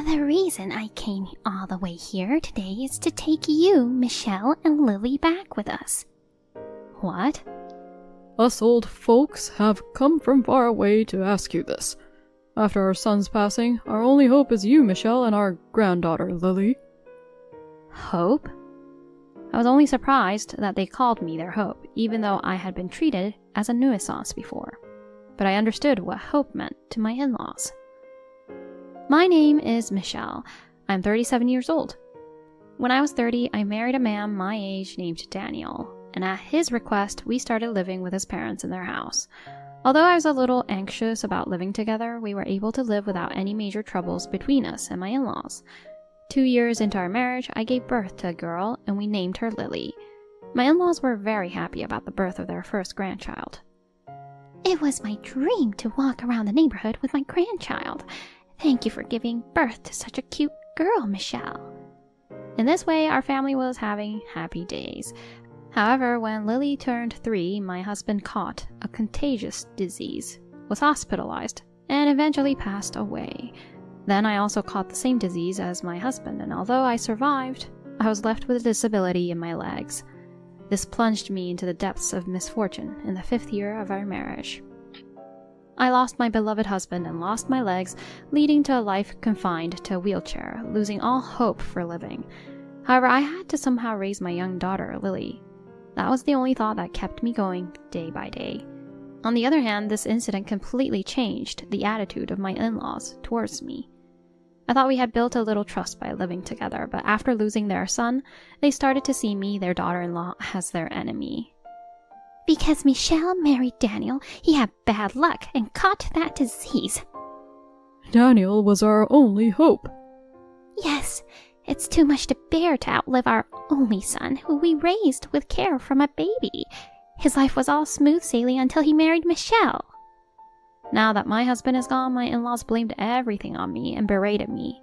The reason I came all the way here today is to take you, Michelle, and Lily back with us. What? Us old folks have come from far away to ask you this. After our son's passing, our only hope is you, Michelle, and our granddaughter, Lily. Hope? I was only surprised that they called me their hope, even though I had been treated as a nuisance before. But I understood what hope meant to my in-laws. My name is Michelle. I'm 37 years old. When I was 30, I married a man my age named Daniel, and at his request, we started living with his parents in their house. Although I was a little anxious about living together, we were able to live without any major troubles between us and my in-laws. 2 years into our marriage, I gave birth to a girl, and we named her Lily. My in-laws were very happy about the birth of their first grandchild. It was my dream to walk around the neighborhood with my grandchild. Thank you for giving birth to such a cute girl, Michelle. In this way, our family was having happy days. However, when Lily turned 3, my husband caught a contagious disease, was hospitalized, and eventually passed away. Then I also caught the same disease as my husband, and although I survived, I was left with a disability in my legs. This plunged me into the depths of misfortune in the 5th year of our marriage. I lost my beloved husband and lost my legs, leading to a life confined to a wheelchair, losing all hope for living. However, I had to somehow raise my young daughter, Lily. That was the only thought that kept me going day by day. On the other hand, this incident completely changed the attitude of my in-laws towards me. I thought we had built a little trust by living together, but after losing their son, they started to see me, their daughter-in-law, as their enemy. Because Michelle married Daniel, he had bad luck and caught that disease. Daniel was our only hope. Yes, it's too much to bear to outlive our only son, who we raised with care from a baby. His life was all smooth sailing until he married Michelle. Now that my husband is gone, my in-laws blamed everything on me and berated me.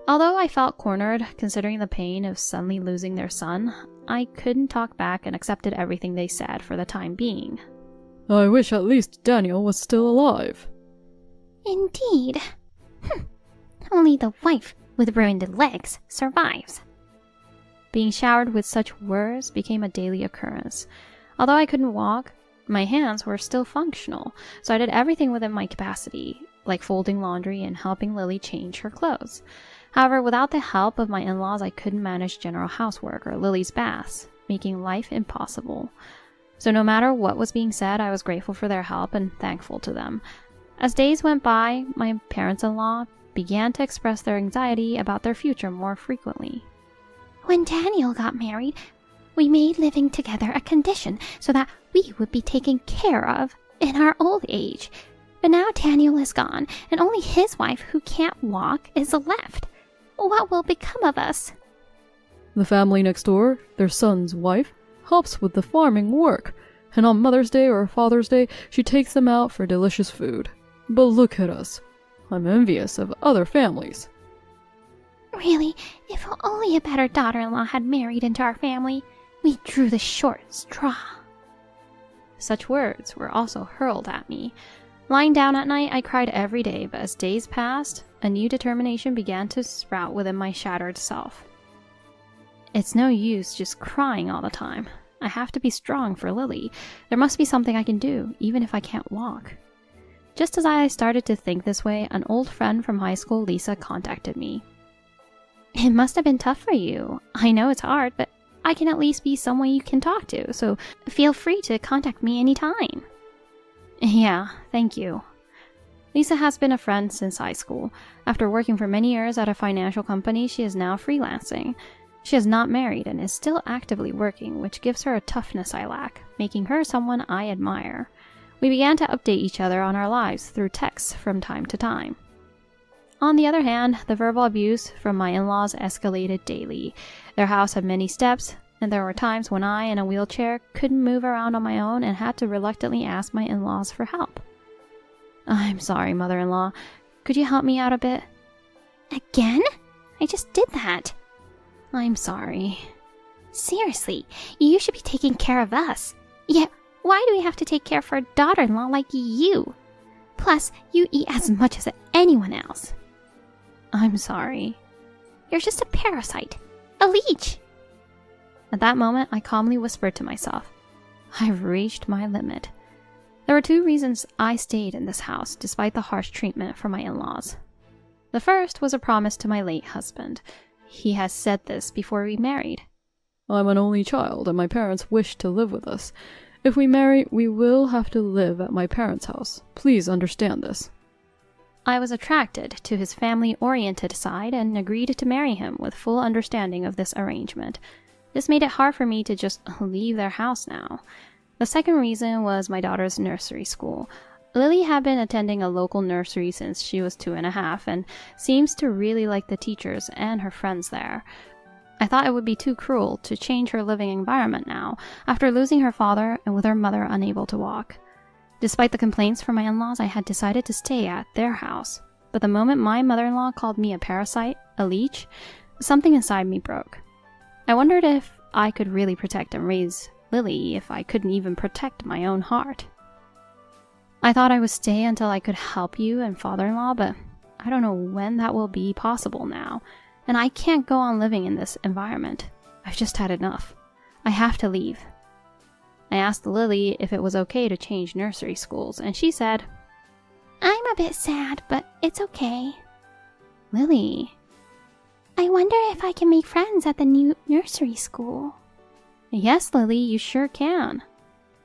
Although I felt cornered, considering the pain of suddenly losing their son, I couldn't talk back and accepted everything they said for the time being. I wish at least Daniel was still alive. Indeed. Only the wife with ruined legs survives. Being showered with such words became a daily occurrence. Although I couldn't walk, my hands were still functional, so I did everything within my capacity, like folding laundry and helping Lily change her clothes. However, without the help of my in-laws, I couldn't manage general housework or Lily's baths, making life impossible. So no matter what was being said, I was grateful for their help and thankful to them. As days went by, my parents-in-law began to express their anxiety about their future more frequently. When Daniel got married, we made living together a condition so that we would be taken care of in our old age. But now Daniel is gone, and only his wife, who can't walk, is left. What will become of us? The family next door, their son's wife, helps with the farming work, and on Mother's Day or Father's Day, she takes them out for delicious food. But look at us. I'm envious of other families. Really, if only a better daughter-in-law had married into our family. We drew the short straw. Such words were also hurled at me. Lying down at night, I cried every day, but as days passed, a new determination began to sprout within my shattered self. It's no use just crying all the time. I have to be strong for Lily. There must be something I can do, even if I can't walk. Just as I started to think this way, an old friend from high school, Lisa, contacted me. It must have been tough for you. I know it's hard, but I can at least be someone you can talk to, so feel free to contact me anytime. Yeah, thank you. Lisa has been a friend since high school. After working for many years at a financial company, she is now freelancing. She is not married and is still actively working, which gives her a toughness I lack, making her someone I admire. We began to update each other on our lives through texts from time to time. On the other hand, the verbal abuse from my in-laws escalated daily. Their house had many steps, and there were times when I, in a wheelchair, couldn't move around on my own and had to reluctantly ask my in-laws for help. I'm sorry, mother-in-law. Could you help me out a bit? Again? I just did that. I'm sorry. Seriously, you should be taking care of us. Yet, why do we have to take care of our daughter-in-law like you? Plus, you eat as much as anyone else. I'm sorry. You're just a parasite. A leech. At that moment, I calmly whispered to myself, I've reached my limit. There were 2 reasons I stayed in this house despite the harsh treatment from my in-laws. The first was a promise to my late husband. He has said this before we married. I'm an only child, and my parents wish to live with us. If we marry, we will have to live at my parents' house. Please understand this. I was attracted to his family-oriented side and agreed to marry him with full understanding of this arrangement. This made it hard for me to just leave their house now. The second reason was my daughter's nursery school. Lily had been attending a local nursery since she was 2.5 and seems to really like the teachers and her friends there. I thought it would be too cruel to change her living environment now, after losing her father and with her mother unable to walk. Despite the complaints from my in-laws, I had decided to stay at their house. But the moment my mother-in-law called me a parasite, a leech, something inside me broke. I wondered if I could really protect and raise Lily if I couldn't even protect my own heart. I thought I would stay until I could help you and father-in-law, but I don't know when that will be possible now, and I can't go on living in this environment. I've just had enough. I have to leave. I asked Lily if it was okay to change nursery schools, and she said, I'm a bit sad, but it's okay. Lily, I wonder if I can make friends at the new nursery school. Yes, Lily, you sure can.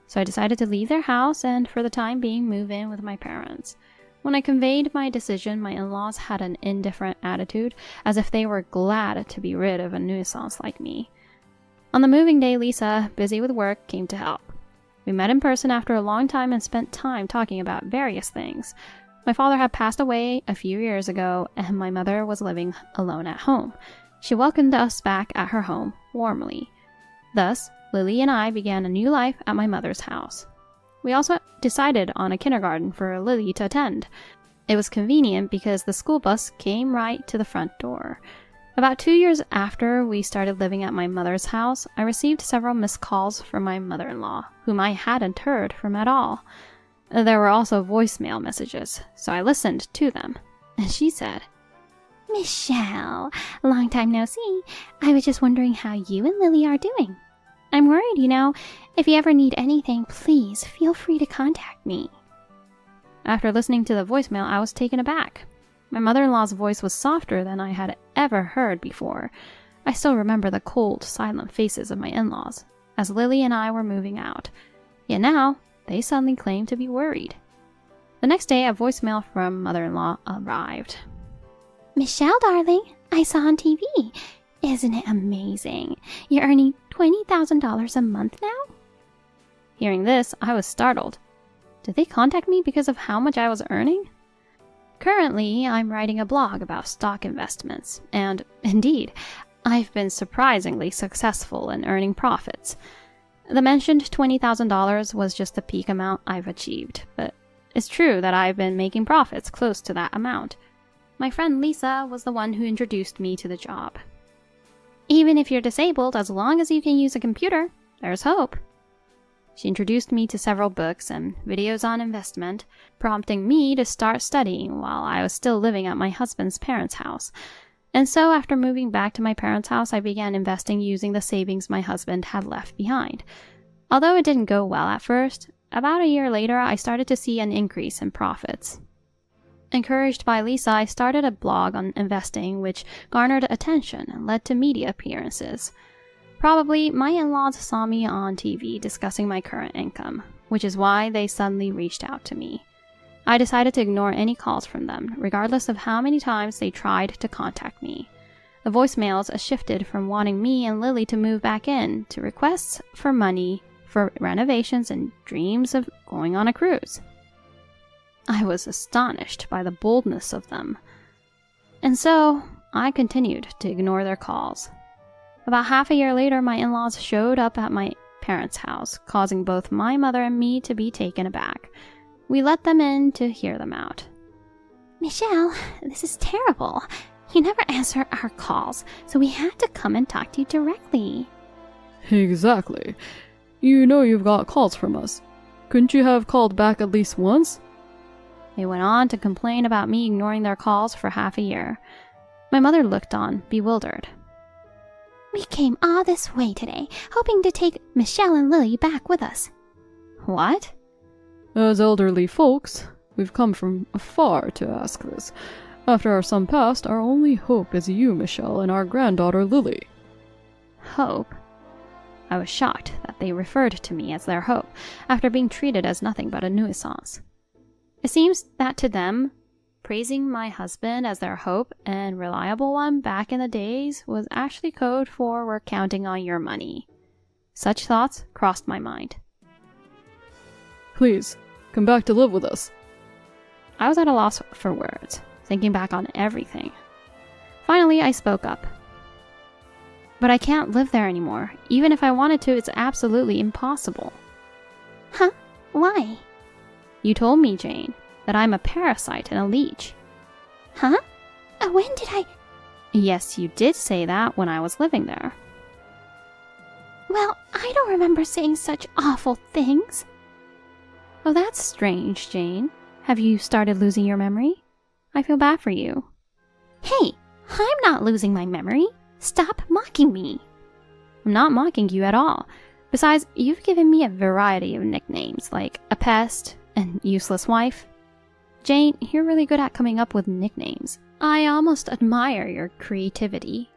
So I decided to leave their house and, for the time being, move in with my parents. When I conveyed my decision, my in-laws had an indifferent attitude, as if they were glad to be rid of a nuisance like me. On the moving day, Lisa, busy with work, came to help. We met in person after a long time and spent time talking about various things. My father had passed away a few years ago, and my mother was living alone at home. She welcomed us back at her home warmly. Thus, Lily and I began a new life at my mother's house. We also decided on a kindergarten for Lily to attend. It was convenient because the school bus came right to the front door. About 2 years after we started living at my mother's house, I received several missed calls from my mother-in-law, whom I hadn't heard from at all. There were also voicemail messages, so I listened to them. And she said, Michelle, long time no see. I was just wondering how you and Lily are doing. I'm worried, you know. If you ever need anything, please feel free to contact me. After listening to the voicemail, I was taken aback. My mother-in-law's voice was softer than I had ever heard before. I still remember the cold, silent faces of my in-laws as Lily and I were moving out. Yet now, they suddenly claimed to be worried. The next day, a voicemail from mother-in-law arrived. Michelle, darling, I saw on TV. Isn't it amazing? You're earning $20,000 a month now? Hearing this, I was startled. Did they contact me because of how much I was earning? Currently, I'm writing a blog about stock investments, and indeed, I've been surprisingly successful in earning profits. The mentioned $20,000 was just the peak amount I've achieved, but it's true that I've been making profits close to that amount. My friend Lisa was the one who introduced me to the job. Even if you're disabled, as long as you can use a computer, there's hope. She introduced me to several books and videos on investment, prompting me to start studying while I was still living at my husband's parents' house. And so after moving back to my parents' house, I began investing using the savings my husband had left behind. Although it didn't go well at first, about a year later, I started to see an increase in profits. Encouraged by Lisa, I started a blog on investing, which garnered attention and led to media appearances. Probably, my in-laws saw me on TV discussing my current income, which is why they suddenly reached out to me. I decided to ignore any calls from them, regardless of how many times they tried to contact me. The voicemails shifted from wanting me and Lily to move back in to requests for money, for renovations, and dreams of going on a cruise. I was astonished by the boldness of them. And so, I continued to ignore their calls. About half a year later, my in-laws showed up at my parents' house, causing both my mother and me to be taken aback. We let them in to hear them out. Michelle, this is terrible. You never answer our calls, so we had to come and talk to you directly. Exactly. You know you've got calls from us. Couldn't you have called back at least once? They went on to complain about me ignoring their calls for half a year. My mother looked on, bewildered. We came all this way today, hoping to take Michelle and Lily back with us. What? As elderly folks, we've come from afar to ask this. After our son passed, our only hope is you, Michelle, and our granddaughter, Lily. Hope? I was shocked that they referred to me as their hope, after being treated as nothing but a nuisance. It seems that to them, praising my husband as their hope and reliable one back in the days was actually code for we're counting on your money. Such thoughts crossed my mind. Please, come back to live with us. I was at a loss for words, thinking back on everything. Finally, I spoke up. But I can't live there anymore. Even if I wanted to, it's absolutely impossible. Huh? Why? You told me, Jane, that I'm a parasite and a leech. Huh? When did I? Yes, you did say that when I was living there. Well, I don't remember saying such awful things. Oh, that's strange, Jane. Have you started losing your memory? I feel bad for you. Hey, I'm not losing my memory. Stop mocking me. I'm not mocking you at all. Besides, you've given me a variety of nicknames, like a pest and useless wife. Jane, you're really good at coming up with nicknames. I almost admire your creativity.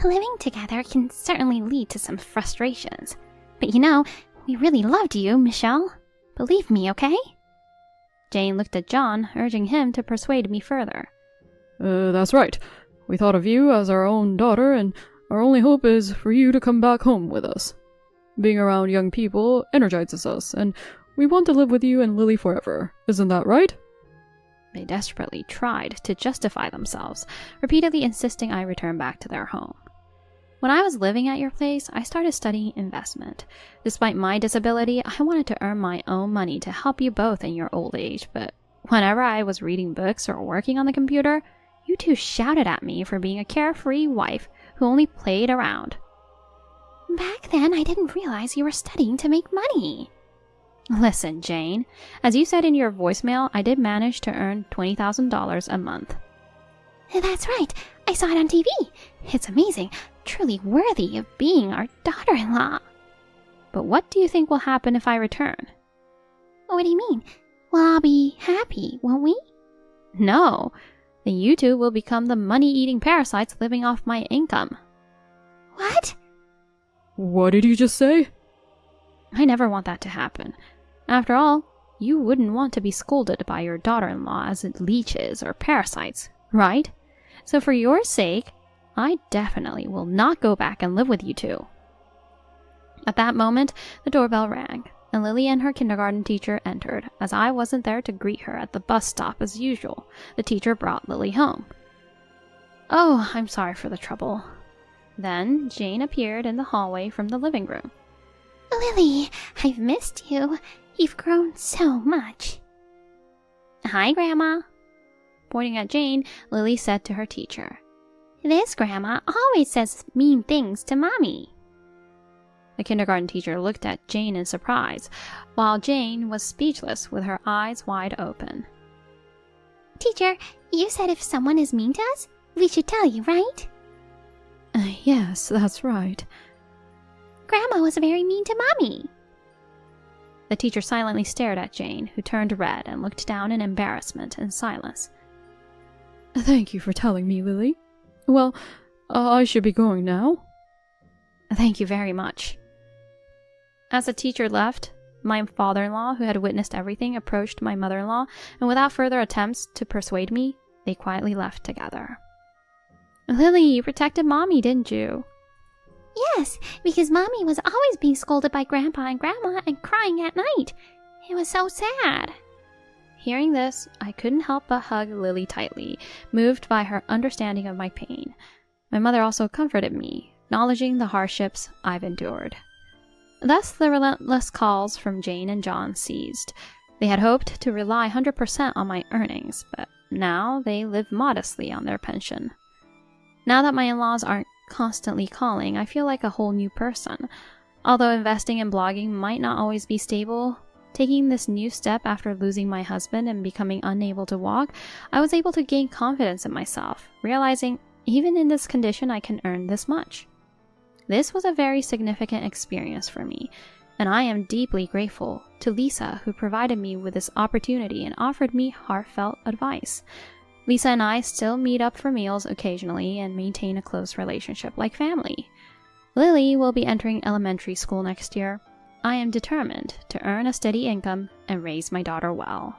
Living together can certainly lead to some frustrations. But you know, we really loved you, Michelle. Believe me, okay? Jane looked at John, urging him to persuade me further. That's right. We thought of you as our own daughter, and our only hope is for you to come back home with us. Being around young people energizes us, and we want to live with you and Lily forever. Isn't that right? They desperately tried to justify themselves, repeatedly insisting I return back to their home. When I was living at your place, I started studying investment. Despite my disability, I wanted to earn my own money to help you both in your old age, but whenever I was reading books or working on the computer, you two shouted at me for being a carefree wife who only played around. Back then, I didn't realize you were studying to make money. Listen, Jane, as you said in your voicemail, I did manage to earn $20,000 a month. That's right. I saw it on TV. It's amazing. Truly worthy of being our daughter-in-law. But what do you think will happen if I return? What do you mean? We'll all be happy, won't we? No. Then you two will become the money-eating parasites living off my income. What? What did you just say? I never want that to happen. After all, you wouldn't want to be scolded by your daughter-in-law as leeches or parasites, right? So for your sake, I definitely will not go back and live with you two. At that moment, the doorbell rang, and Lily and her kindergarten teacher entered. As I wasn't there to greet her at the bus stop as usual, the teacher brought Lily home. Oh, I'm sorry for the trouble. Then Jane appeared in the hallway from the living room. Lily, I've missed you. You've grown so much. Hi, Grandma. Pointing at Jane, Lily said to her teacher, This grandma always says mean things to Mommy. The kindergarten teacher looked at Jane in surprise, while Jane was speechless with her eyes wide open. Teacher, you said if someone is mean to us, we should tell you, right? Yes, that's right. Grandma was very mean to Mommy. The teacher silently stared at Jane, who turned red and looked down in embarrassment and silence. Thank you for telling me, Lily. Well, I should be going now. Thank you very much. As the teacher left, my father-in-law, who had witnessed everything, approached my mother-in-law, and without further attempts to persuade me, they quietly left together. Lily, you protected Mommy, didn't you? Yes, because Mommy was always being scolded by Grandpa and Grandma and crying at night. It was so sad. Hearing this, I couldn't help but hug Lily tightly, moved by her understanding of my pain. My mother also comforted me, acknowledging the hardships I've endured. Thus, the relentless calls from Jane and John ceased. They had hoped to rely 100% on my earnings, but now they live modestly on their pension. Now that my in-laws aren't constantly calling, I feel like a whole new person. Although investing and blogging might not always be stable, Taking this new step after losing my husband and becoming unable to walk, I was able to gain confidence in myself, realizing even in this condition I can earn this much. This was a very significant experience for me, and I am deeply grateful to Lisa, who provided me with this opportunity and offered me heartfelt advice. Lisa and I still meet up for meals occasionally and maintain a close relationship like family. Lily will be entering elementary school next year. I am determined to earn a steady income and raise my daughter well.